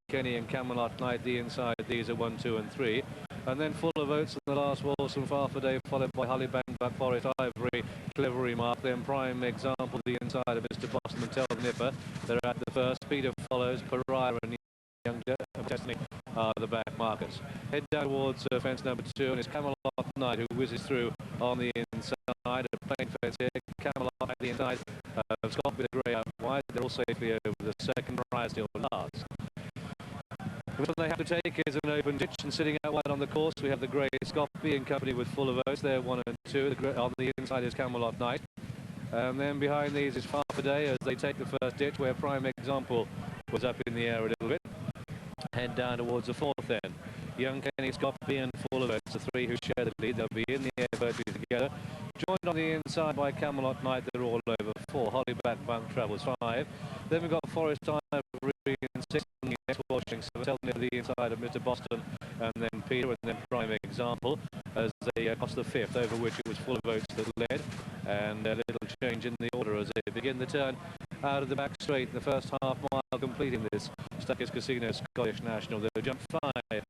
Kenny and Camelot Knight, the inside. These are 1, 2 and 3. And then Full of Oats in the last waltz from Farfadet, followed by Hollybank, Buck, Forest Ivory, Clever Remark, then Prime Example, the inside of Mr. Boston and Tell the Nipper. They're at the first. Peter follows, Pariah and Young Destiny are the back markers. Head down towards fence number 2, and it's Camelot Knight who whizzes through on the inside. A plain fence here. Camelot at the inside. Scott with a grey out wide. They're all safely over the second. Pariah still last. What they have to take is an open ditch, and sitting out wide on the course we have the grey Scoppy in company with Full of Oats. They're 1 and 2. On the inside is Camelot Knight. And then behind these is Farfadet as they take the first ditch, where Prime Example was up in the air a little bit. Head down towards the fourth end. Young Kenny, Scoppy and Full of Oats, the 3 who share the lead. They'll be in the air virtually together. Joined on the inside by Camelot Knight, they're all over 4. Hollyback Bunk travels 5. Then we've got Forest Ivory in 6. Washing, so tell me the inside of Mr. Boston, and then Peter, and then Prime Example as they cross the 5th, over which it was Full of Oats that led, and a little change in the order as they begin the turn out of the back straight. The first half mile completing this Stuckers Casino Scottish National. They'll jump 5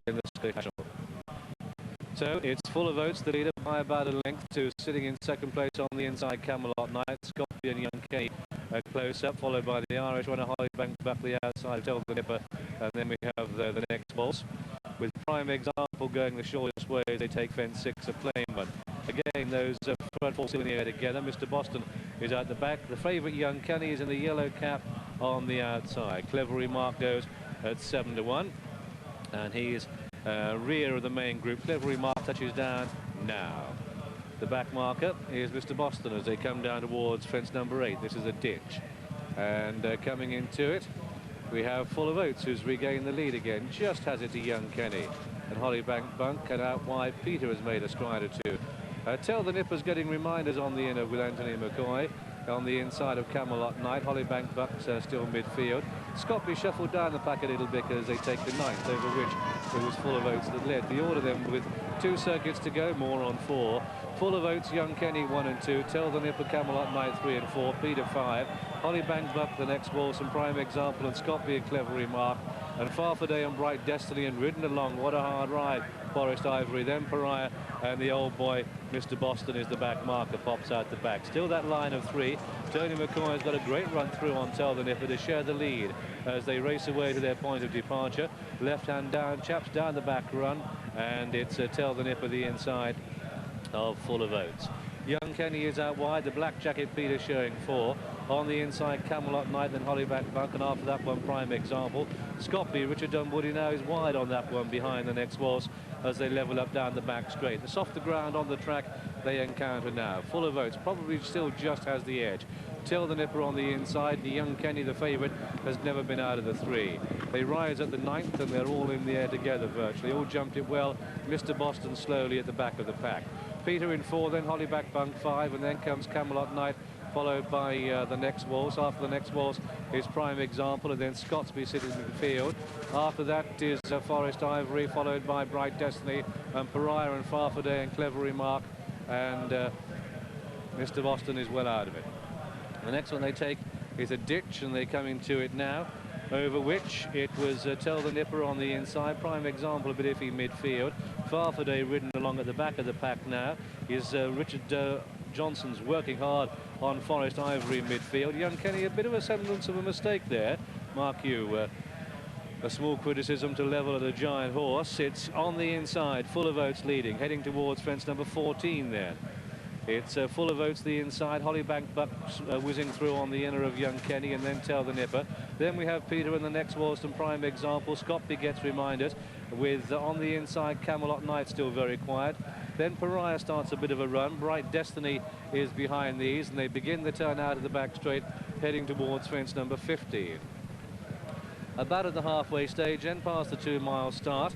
in the Scottish National. So it's Full of Oats, the leader, by about a length, to sitting in second place on the inside Camelot Knight, Scoppy and Young Kenny close up, followed by the Irish runner Hollybank back the outside, Tell the Nipper, and then we have the next balls with Prime Example going the shortest way as they take fence 6, a plain one. Again, those front 4 still in the air together. Mr. Boston is at the back. The favourite Young Kenny is in the yellow cap on the outside. Clever Remark goes at 7 to 1, and he is rear of the main group. Clever Remark touches down now. The back marker is Mr. Boston as they come down towards fence number 8. This is a ditch. And coming into it, we have Full of Oats, who's regained the lead again. Just has it to Young Kenny. And Hollybank Bunk, and out wide, Peter has made a stride or 2. Tell the Nipper's getting reminders on the inner with Anthony McCoy. On the inside of Camelot Knight, Hollybank Buck's still midfield. Scoppy shuffled down the pack a little bit as they take the 9th, over which it was Full of Oats that led. The order then with 2 circuits to go, more on 4. Full of Oats, Young Kenny 1 and 2, Tell the Nipper, Camelot Knight 3 and 4, Peter 5, Hollybank Buck the next waltz, and Prime Example and Scoppy and Clever Remark, and Farfadet and Bright Destiny, and ridden along. What a hard ride. Forest Ivory, then Pariah, and the old boy Mr. Boston is the back marker, pops out the back. Still that line of 3. Tony McCoy has got a great run through on Tell the Nipper to share the lead as they race away to their point of departure. Left hand down, chaps down the back run, and it's Tell the Nipper the inside of Full of Oats. Young Kenny is out wide, the black jacket Peter showing 4. On the inside, Camelot Knight, then Hollyback Bunk, and after that one, Prime Example. Scoppy, Richard Dunwoody now is wide on that one behind the next waltz as they level up down the back straight. The softer ground on the track they encounter now. Full of Oats probably still just has the edge. Tell the Nipper on the inside. The Young Kenny, the favourite, has never been out of the 3. They rise at the 9th and they're all in the air together virtually. All jumped it well. Mr. Boston slowly at the back of the pack. Peter in 4, then Hollyback Bunk 5, and then comes Camelot Knight, followed by the next waltz. After the next waltz is Prime Example, and then Scotsby sitting in the field. After that is Forest Ivory, followed by Bright Destiny, and Pariah and Farfadet and Clever Remark, and Mr. Boston is well out of it. The next one they take is a ditch, and they come into it now, over which it was Tell the Nipper on the inside. Prime Example a bit iffy midfield. Farfadet ridden along at the back of the pack now is Richard Johnson's working hard on Forest Ivory midfield. Young Kenny, a bit of a semblance of a mistake there. Mark you, a small criticism to level at a giant horse. It's on the inside, Full of Oats leading, heading towards fence number 14 there. It's Full of Oats the inside, Hollybank Buck whizzing through on the inner of Young Kenny, and then Tell the Nipper. Then we have Peter in the next waltz and Prime Example. Scoppy gets reminders with on the inside Camelot Knight still very quiet. Then Pariah starts a bit of a run. Bright Destiny is behind these, and they begin the turn out of the back straight, heading towards fence number 15. About at the halfway stage, and past the 2-mile start.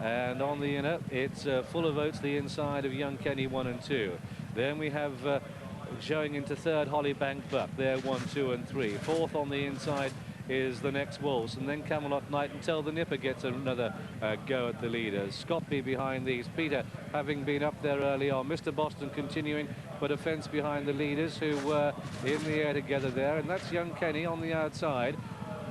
And on the inner, it's Full of Oats the inside of Young Kenny 1 and 2. Then we have showing into 3rd Hollybank Buck. They're 1, 2 and 3. 4th on the inside is the next waltz, and then Camelot Knight until the Nipper gets another go at the leaders. Scoppy behind these. Peter having been up there early on. Mr. Boston continuing, but a fence behind the leaders who were in the air together there, and that's Young Kenny on the outside.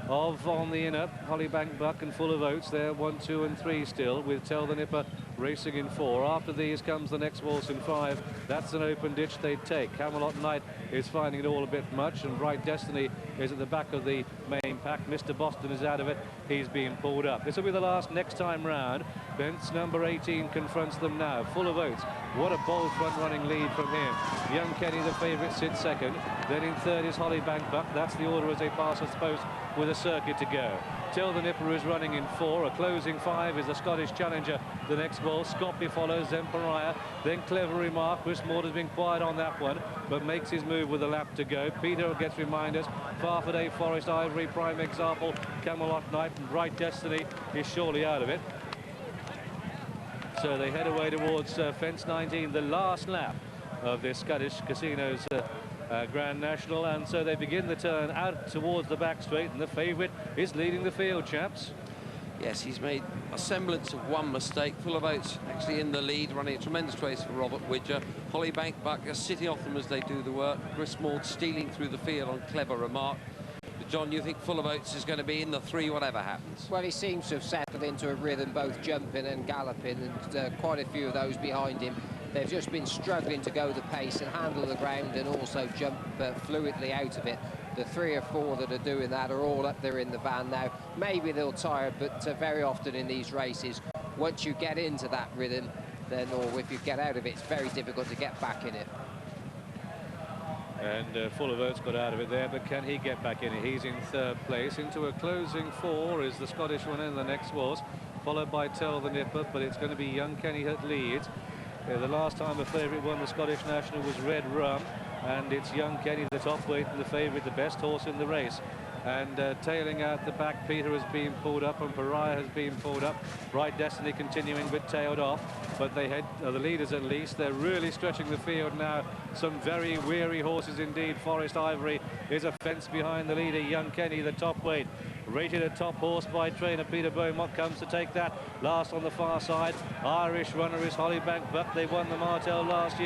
of on the inner. Hollybank Buck and Full of Oats there, 1, 2 and 3 still, with Tell the Nipper racing in 4. After these comes the next waltz in 5. That's an open ditch they take. Camelot Knight is finding it all a bit much, and Bright Destiny is at the back of the main pack. Mr. Boston is out of it. He's being pulled up. This will be the last next time round. Bent's number 18 confronts them now. Full of Oats. What a bold front-running lead from him. Young Kenny, the favourite, sits second. Then in third is Hollybank Buck. That's the order as they pass its post with a circuit to go. Till the Nipper is running in 4. A closing 5 is the Scottish Challenger. The next ball, Scoppy follows, then Pariah, then Clever Remark. Chris Mord has been quiet on that one, but makes his move with a lap to go. Peter gets reminders. Farfadet, Forest Ivory, Prime Example, Camelot Knight, and Bright Destiny is surely out of it. So they head away towards fence 19, the last lap of this Scottish Casinos Grand National, and so they begin the turn out towards the back straight, and the favourite is leading the field, chaps. Yes, he's made a semblance of one mistake. Full of Oats actually in the lead, running a tremendous race for Robert Widger. Hollybank Buck just sitting off them as they do the work. Chris Mord stealing through the field on Clever Remark. But John, you think Full of Oats is going to be in the 3 whatever happens? Well, he seems to have settled into a rhythm, both jumping and galloping, and quite a few of those behind him. They've just been struggling to go the pace and handle the ground and also jump fluidly out of it. The 3 or 4 that are doing that are all up there in the van now. Maybe they'll tire, but very often in these races, once you get into that rhythm, then, or if you get out of it, it's very difficult to get back in it. And Full of Oats got out of it there, but can he get back in it? He's in third place. Into a closing 4 is the Scottish one in the next waltz, followed by Tell the Nipper, but it's going to be Young Kenny that leads. The last time a favourite won the Scottish National was Red Rum, and it's Young Kenny, the top weight and the favourite, the best horse in the race. And tailing out the back, Peter has been pulled up and Pariah has been pulled up. Bright Destiny continuing but tailed off, but they head the leaders at least. They're really stretching the field now. Some very weary horses indeed. Forest Ivory is a fence behind the leader, Young Kenny, the top weight. Rated a top horse by trainer Peter Beaumont, comes to take that. Last on the far side, Irish runner is Hollybank Buck. They won the Martel last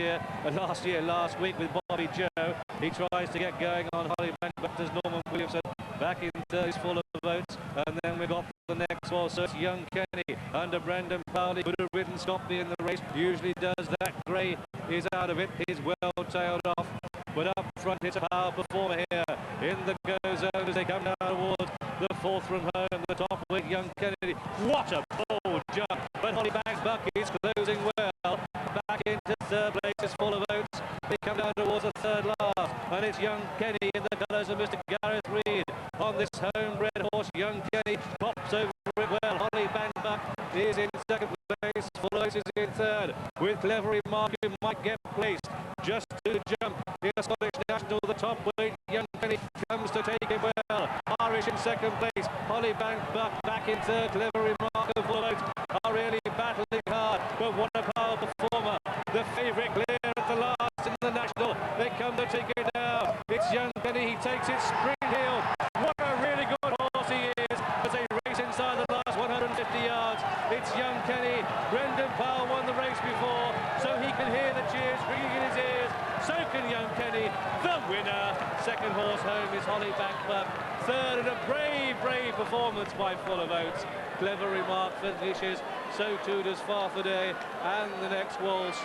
week with Bobby Joe. He tries to get going on Hollybank Buck. There's Norman Williamson back in third, Full of Votes. And then we've got the next one, so it's Young Kenny under Brendan Powley. Could have ridden Scoppy in the race, usually does that. Gray is out of it, he's well tailed off. But up front, it's a power performer here in the go zone as they come down towards the 4th from home, the top weight, Young Kennedy. What a bold jump, but Hollybank Buck is closing well. Back into third place is Full of Oats. They come down towards the third last, and it's Young Kenny in the colours of Mr. Gareth Reed. On this homebred horse, Young Kenny pops over it well. Hollybank Buck is in second place. Full of Oats is in third, with Clever Remark, who might get placed just to the jump in the Scottish National. The top weight, Young Kenny, comes to take it well. Irish in second place, Hollybank Buck back in third. Clever Remark and Full of Oats are really battling hard, but what a power performer. The favourite clear at the last in the National. They come to take it now. It's Young Kenny, he takes it Spring Hill. What a really good horse he is as they race inside the last 150 yards. It's Young Kenny. Brendan Powell won the race before, so he can hear the cheers ringing in his ears. So can Young Kenny, the winner. Second horse home is Hollybank Buck. Third, and a brave performance by Full of Oats. Clever Remark finishes, so too does Farfadet and the next waltz,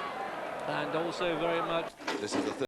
and also very much. This is the